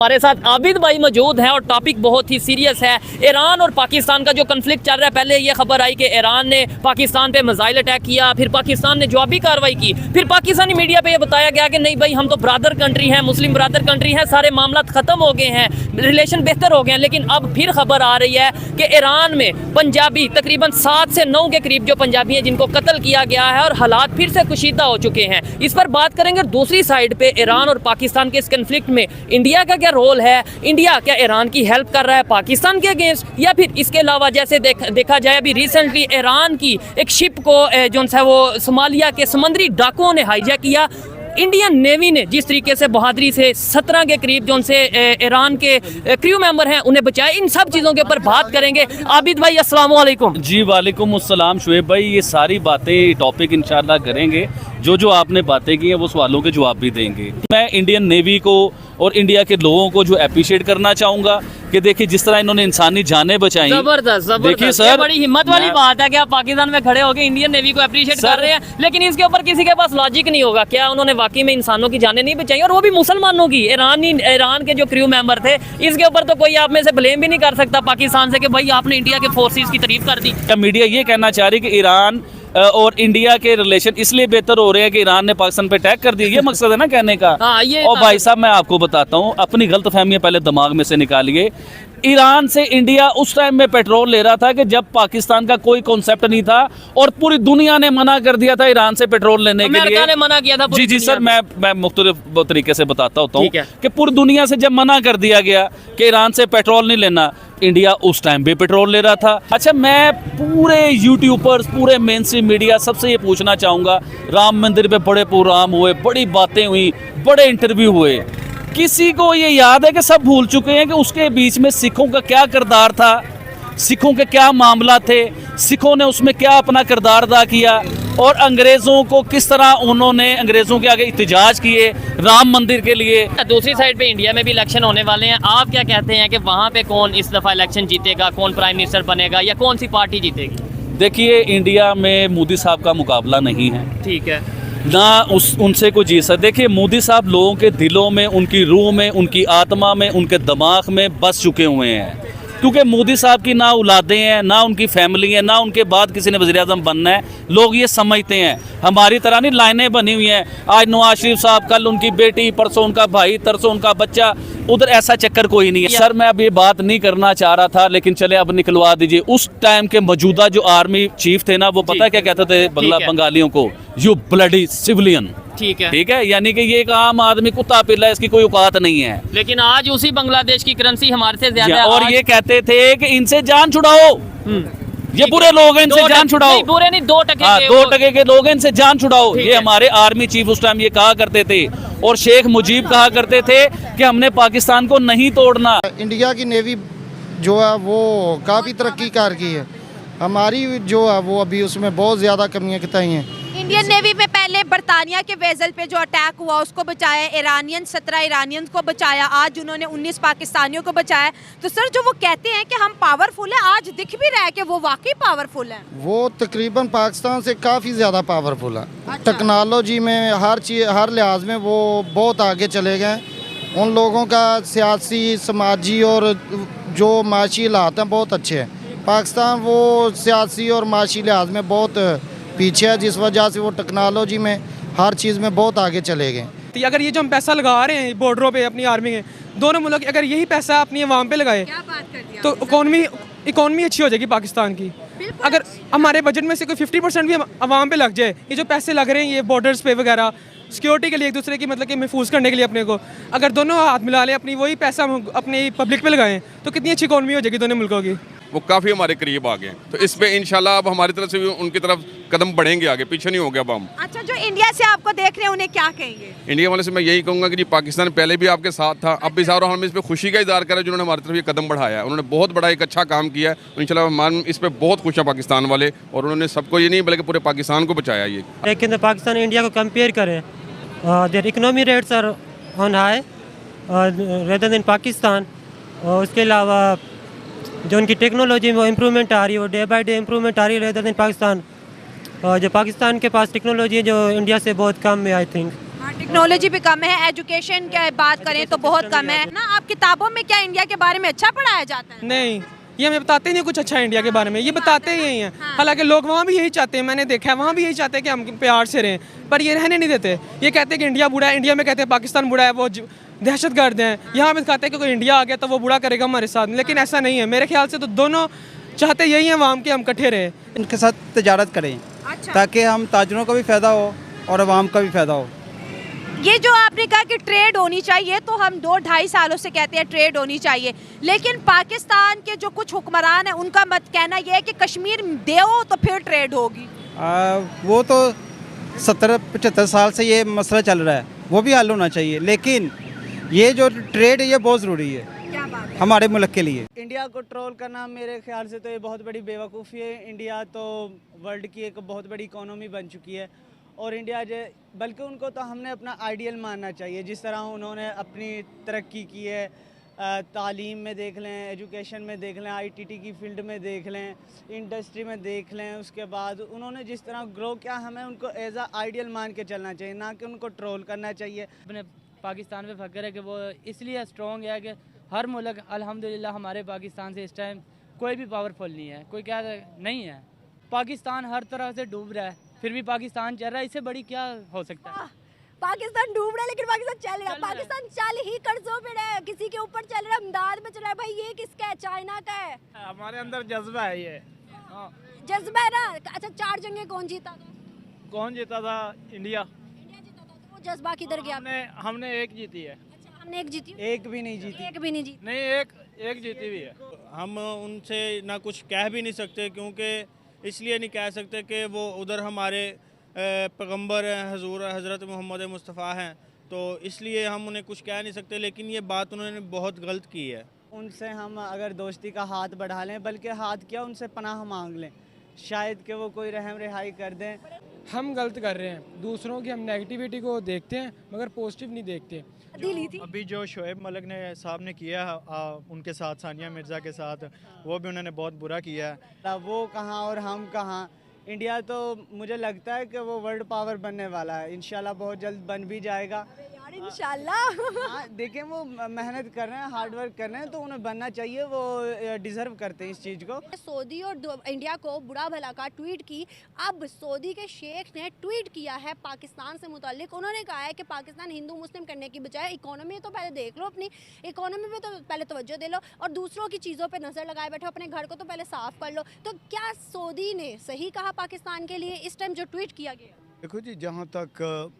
हमारे साथ आबिद भाई मौजूद हैं और टॉपिक बहुत ही सीरियस है। ईरान और पाकिस्तान का जो कन्फ्लिक्ट चल रहा है, पहले ये खबर आई कि ईरान ने पाकिस्तान पे मिसाइल अटैक किया, फिर पाकिस्तान ने जवाबी कार्रवाई की, फिर पाकिस्तानी मीडिया पे ये बताया गया कि नहीं भाई हम तो ब्रदर कंट्री हैं, मुस्लिम ब्रदर कंट्री हैं, सारे मामला ख़त्म हो गए हैं, रिलेशन बेहतर हो गए हैं। लेकिन अब फिर खबर आ रही है कि ईरान में पंजाबी तकरीबन 7 से 9 के करीब जो पंजाबी हैं जिनको कत्ल किया गया है और हालात फिर से कुशीदा हो चुके हैं। इस पर बात करेंगे। दूसरी साइड पे ईरान और पाकिस्तान के इस कन्फ्लिक्ट में इंडिया का क्या रोल है, इंडिया क्या ईरान की हेल्प कर रहा है पाकिस्तान के अगेंस्ट, या फिर इसके अलावा जैसे देखा जाए अभी रिसेंटली ईरान की एक शिप को जो है वो सोमालिया के समुद्री डाकुओं ने हाईजैक किया। इंडियन नेवी ने जिस तरीके से बहादुरी से 17 के करीब जो से ईरान के क्रू मेंबर हैं उन्हें बचाया, इन सब चीज़ों के ऊपर बात करेंगे। आबिद भाई अस्सलाम वालेकुम। जी वालेकुम अस्सलाम शुएब भाई, ये सारी बातें टॉपिक इंशाल्लाह करेंगे। जो आपने बातें की हैं वो सवालों के जवाब भी देंगे। मैं इंडियन नेवी को और इंडिया के लोगों को जो अप्रिशिएट करना चाहूँगा कि देखिए जिस तरह इन्होंने इंसानी जानें बचाई। जबरदस्त देखिए सर, बड़ी हिम्मत वाली बात है कि आप पाकिस्तान में खड़े होकर इंडियन नेवी को अप्रिशिएट कर रहे हैं, लेकिन इसके ऊपर किसी के पास लॉजिक नहीं होगा। क्या उन्होंने वाकई में इंसानों की जानें नहीं बचाई, और वो भी मुसलमानों की? ईरान के जो क्रू मेंबर थे, इसके ऊपर तो कोई आप में से ब्लेम भी नहीं कर सकता पाकिस्तान से कि भाई आपने इंडिया के फोर्सेस की तारीफ कर दी। मीडिया ये कहना चाह रही है कि ईरान और इंडिया के रिलेशन इसलिए बेहतर हो रहे हैं कि ईरान ने पाकिस्तान पे अटैक कर दिया, ये मकसद है ना कहने का। और भाई साहब मैं आपको बताता हूँ, अपनी गलतफहमियां पहले दिमाग में से निकालिए। ईरान से इंडिया उस टाइम में पेट्रोल ले रहा था कि जब पाकिस्तान का कोई कॉन्सेप्ट नहीं था और पूरी दुनिया ने मना कर दिया था ईरान से पेट्रोल लेने के लिए। अमेरिका ने मना किया था। जी सर, मैं मुख्तलिफ तरीके से बताता होता हूँ कि पूरी दुनिया से जब मना कर दिया गया कि ईरान से पेट्रोल नहीं लेना, इंडिया उस टाइम भी पेट्रोल ले रहा था। अच्छा, मैं पूरे यूट्यूबर्स, पूरे मेन स्ट्रीम मीडिया सबसे ये पूछना चाहूँगा, राम मंदिर पे बड़े प्रोग्राम हुए, बड़ी बातें हुई, बड़े इंटरव्यू हुए, किसी को ये याद है कि सब भूल चुके हैं कि उसके बीच में सिखों का क्या किरदार था, सिखों के क्या मामला थे, सिखों ने उसमें क्या अपना किरदार अदा किया, और अंग्रेज़ों को किस तरह उन्होंने अंग्रेज़ों के आगे इhtजाज किए राम मंदिर के लिए। दूसरी साइड पे इंडिया में भी इलेक्शन होने वाले हैं, आप क्या कहते हैं कि वहाँ पे कौन इस दफ़ा इलेक्शन जीतेगा, कौन प्राइम मिनिस्टर बनेगा, या कौन सी पार्टी जीतेगी? देखिए, इंडिया में मोदी साहब का मुकाबला नहीं है, ठीक है ना, उनसे कोई जीत सकता। देखिए, मोदी साहब लोगों के दिलों में, उनकी रूह में, उनकी आत्मा में, उनके दिमाग में बस चुके हुए हैं, क्योंकि मोदी साहब की ना औलादें हैं, ना उनकी फैमिली है, ना उनके बाद किसी ने वज़ीर आज़म बनना है। लोग ये समझते हैं, हमारी तरह नहीं लाइनें बनी हुई हैं, आज नवाज शरीफ साहब, कल उनकी बेटी, परसों उनका भाई, तरसों उनका बच्चा, उधर ऐसा चक्कर कोई नहीं है। सर, मैं अब ये बात नहीं करना चाह रहा था, लेकिन चले अब निकलवा दीजिए। उस टाइम के मौजूदा जो आर्मी चीफ थे ना, वो पता क्या कहते थे बंगालियों को? You bloody civilian. ठीक है, यानी कि ये एक आम आदमी कुत्ता पिल्ला, इसकी कोई औकात नहीं है। लेकिन आज उसी बांग्लादेश की करेंसी हमारे से ज्यादा है, और ये कहते थे कि इनसे जान छुड़ाओ, ये बुरे लोग हैं, इनसे जान छुड़ाओ। बुरे नहीं, 2% 2% के लोग हैं, इनसे जान छुड़ाओ। ये हमारे आर्मी चीफ उस टाइम ये कहा करते थे, और शेख मुजीब कहा करते थे कि हमने पाकिस्तान को नहीं तोड़ना। इंडिया की नेवी जो है वो काफ़ी तरक्की कर गई है, हमारी जो है वो अभी उसमें बहुत ज़्यादा कमियाँ बताई हैं। इंडियन नेवी में पहले बरतानिया के वेसल पे जो अटैक हुआ उसको बचाया, 17 ईरानियंस को बचाया, आज उन्होंने 19 पाकिस्तानियों को बचाया। तो सर, जो वो कहते हैं कि हम पावरफुल हैं, आज दिख भी रहा है कि वो वाकई पावरफुल हैं। वो तकरीबन पाकिस्तान से काफ़ी ज़्यादा पावरफुल है। टेक्नोलॉजी में, हर चीज़, हर लिहाज में वो बहुत आगे चले गए। उन लोगों का सियासी, समाजी और जो माशी हालात हैं बहुत अच्छे हैं। पाकिस्तान वो सियासी और माशी लिहाज में बहुत पीछे है, जिस वजह से वो टेक्नोलॉजी में, हर चीज़ में बहुत आगे चले गए। अगर ये जो हम पैसा लगा रहे हैं बॉर्डरों पे अपनी आर्मी के, दोनों मुल्क अगर यही पैसा अपनी आवाम पे लगाए तो इकॉनमी अच्छी हो जाएगी पाकिस्तान की। अगर हमारे बजट में से कोई 50% भी आवाम पे लग जाए, ये जो पैसे लग रहे हैं ये बॉर्डर्स पे वगैरह सिक्योरिटी के लिए, एक दूसरे की मतलब कि महफूज करने के लिए अपने को, अगर दोनों हाथ मिला लें, अपनी वही पैसा हम अपनी पब्लिक पे लगाएं, तो कितनी अच्छी इकॉनमी हो जाएगी दोनों मुल्कों की। वो काफ़ी हमारे करीब आ गए, तो इस पे इंशाल्लाह अब हमारी तरफ से भी उनकी तरफ कदम बढ़ेंगे, आगे पीछे नहीं हो गया अब हम। अच्छा, जो इंडिया से आपको देख रहे हैं उन्हें क्या कहेंगे? इंडिया वाले से मैं यही कहूँगा कि जी पाकिस्तान पहले भी आपके साथ था, अब भी साथ, और हम इस पर खुशी का इज़हार करें जिन्होंने हमारी तरफ ये कदम बढ़ाया है। उन्होंने बहुत बड़ा एक अच्छा काम किया है, इंशाल्लाह हम इस पर बहुत खुश हैं पाकिस्तान वाले, और उन्होंने सबको ये नहीं बल्कि पूरे पाकिस्तान को बचाया। ये लेकिन पाकिस्तान इंडिया को कंपेयर करें, their economy rates are on high rather than Pakistan. और उसके अलावा जो उनकी टेक्नोलॉजी में वो इम्प्रूवमेंट आ रही है, वो डे बाय डे इम्प्रूवमेंट आ रही है रेदर देन पाकिस्तान। जो पाकिस्तान के पास टेक्नोलॉजी है जो इंडिया से बहुत कम है, आई थिंक। टेक्नोलॉजी भी कम है, एजुकेशन की बात करें तो बहुत कम है ना। आप किताबों में क्या इंडिया के बारे में अच्छा पढ़ाया जाता है? नहीं, ये हमें बताते नहीं कुछ अच्छा इंडिया के बारे में, ये बताते ही यही हैं। हालांकि लोग वहाँ भी यही चाहते हैं, मैंने देखा है वहाँ भी यही चाहते हैं कि हम प्यार से रहें, पर ये रहने नहीं देते। ये कहते हैं कि इंडिया बुरा है, इंडिया में कहते हैं पाकिस्तान बुरा है, वो दहशतगर्द हैं। यहाँ पे दिखाते हैं कि कोई इंडिया आ गया तो वो बुरा करेगा हमारे साथ, लेकिन ऐसा नहीं है। मेरे ख्याल से तो दोनों चाहते यही हैं अवाम के हम इकट्ठे रहें। इनके साथ तजारत करें ताकि हम ताजरों का भी फ़ायदा हो और अवाम का भी फ़ायदा हो। ये जो आपने कहा कि ट्रेड होनी चाहिए, तो हम 2-2.5 सालों से कहते हैं ट्रेड होनी चाहिए, लेकिन पाकिस्तान के जो कुछ हुक्मरान हैं उनका मत कहना ये है कि कश्मीर दो तो फिर ट्रेड होगी। वो तो 70-75 साल से ये मसला चल रहा है, वो भी हल होना चाहिए, लेकिन ये जो ट्रेड है ये बहुत ज़रूरी है क्या बात है? हमारे मुल्क के लिए। इंडिया को ट्रोल करना मेरे ख्याल से तो ये बहुत बड़ी बेवकूफ़ी है। इंडिया तो वर्ल्ड की एक बहुत बड़ी इकोनॉमी बन चुकी है और इंडिया बल्कि उनको तो हमने अपना आइडियल मानना चाहिए। जिस तरह उन्होंने अपनी तरक्की की है, तालीम में देख लें, एजुकेशन में देख लें, ITT की फील्ड में देख लें, इंडस्ट्री में देख लें, उसके बाद उन्होंने जिस तरह ग्रो किया, हमें उनको एज आ आइडियल मान के चलना चाहिए, ना कि उनको ट्रोल करना चाहिए। अपने पाकिस्तान पे फ़ख्र है कि वो इसलिए स्ट्रॉन्ग है कि हर मुल्क अल्हम्दुलिल्लाह हमारे पाकिस्तान से इस टाइम कोई भी पावरफुल नहीं है, कोई क्या नहीं है। पाकिस्तान हर तरह से डूब रहा है, फिर भी पाकिस्तान चल रहा है, इससे बड़ी क्या हो सकता है? पाकिस्तान डूब रहा है लेकिन पाकिस्तान चल रहा है। पाकिस्तान चल ही कर्जों पे रहा है, किसी के ऊपर चल रहा है, इमदाद में चल रहा है। भाई ये किसका है? चाइना का है। हमारे अंदर जज्बा है ये। जज्बा है ना। अच्छा 4 जंगें कौन जीता था? कौन जीता था? इंडिया। इंडिया जीता था। तो वो जज्बा किधर गया? हमने एक जीती है। अच्छा हमने एक जीती। एक भी नहीं जीती। एक भी नहीं जीती। नहीं, एक जीती भी है। हम उनसे ना कुछ कह भी नहीं सकते, क्योंकि इसलिए नहीं कह सकते कि वो उधर हमारे पैगंबर हजूर हज़रत मोहम्मद मुस्तफ़ा हैं, तो इसलिए हम उन्हें कुछ कह नहीं सकते। लेकिन ये बात उन्होंने बहुत गलत की है। उनसे हम अगर दोस्ती का हाथ बढ़ा लें, बल्कि हाथ क्या उनसे पनाह मांग लें, शायद कि वो कोई रहम रिहाई कर दें। हम गलत कर रहे हैं, दूसरों की हम नेगेटिविटी को देखते हैं मगर पॉजिटिव नहीं देखते। अभी जो शोएब मलिक ने साहब ने किया उनके साथ, सानिया मिर्ज़ा के साथ, वो भी उन्होंने बहुत बुरा किया है। वो कहाँ और हम कहाँ। इंडिया तो मुझे लगता है कि वो वर्ल्ड पावर बनने वाला है, इंशाल्लाह बहुत जल्द बन भी जाएगा इंशाल्लाह। हाँ, देखें वो मेहनत कर रहे हैं, हार्ड वर्क कर रहे हैं, तो उन्हें बनना चाहिए, वो डिजर्व करते हैं इस चीज़ को। सऊदी और इंडिया को बुरा भला का ट्वीट की। अब सऊदी के शेख ने ट्वीट किया है पाकिस्तान से मुताल्लिक। उन्होंने कहा है कि पाकिस्तान हिंदू मुस्लिम करने की बजाय इकोनॉमी तो पहले देख लो, अपनी इकोनॉमी पे तो पहले तवज्जो दे लो और दूसरों की चीज़ों पे नज़र लगाए बैठो, अपने घर को तो पहले साफ कर लो। तो क्या सऊदी ने सही कहा पाकिस्तान के लिए इस टाइम जो ट्वीट किया गया? देखो जी, जहाँ तक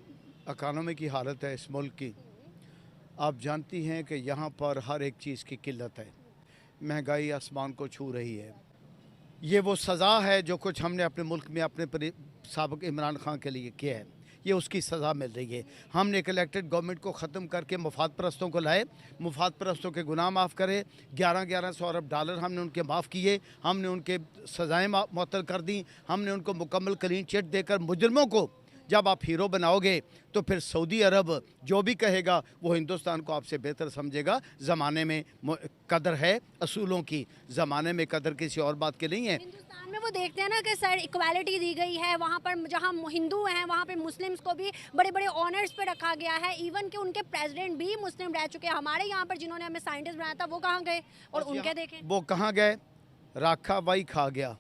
इकानमी की हालत है इस मुल्क की, आप जानती हैं कि यहाँ पर हर एक चीज़ की किल्लत है, महंगाई आसमान को छू रही है। ये वो सज़ा है जो कुछ हमने अपने मुल्क में अपने साबिक़ इमरान खान के लिए किया है, ये उसकी सज़ा मिल रही है। हमने एक इलेक्टेड गवर्नमेंट को ख़त्म करके मुफाद परस्तों को लाए, मुफाद परस्तों के गुनाह माफ़ करे। 1100 अरब डॉलर हमने उनके माफ़ किए, हमने उनके सज़ाएँ मुअत्तल कर दी, हमने उनको मुकम्मल क्लीन चिट देकर मुजरिमों को जब आप हीरो बनाओगे तो फिर सऊदी अरब जो भी कहेगा वो हिंदुस्तान को आपसे बेहतर समझेगा। ज़माने में कदर है असूलों की, ज़माने में कदर किसी और बात की नहीं है। हिंदुस्तान में वो देखते हैं ना कि सर इक्वालिटी दी गई है, वहाँ पर जहाँ हिंदू हैं वहाँ पे मुस्लिम्स को भी बड़े बड़े ऑनर्स पे रखा गया है। इवन कि उनके प्रेसिडेंट भी मुस्लिम रह चुके हैं। हमारे यहाँ पर जिन्होंने हमें साइंटिस्ट बनाया था वो कहाँ गए और उनके देखें वो कहाँ गए? राखा वाई खा गया।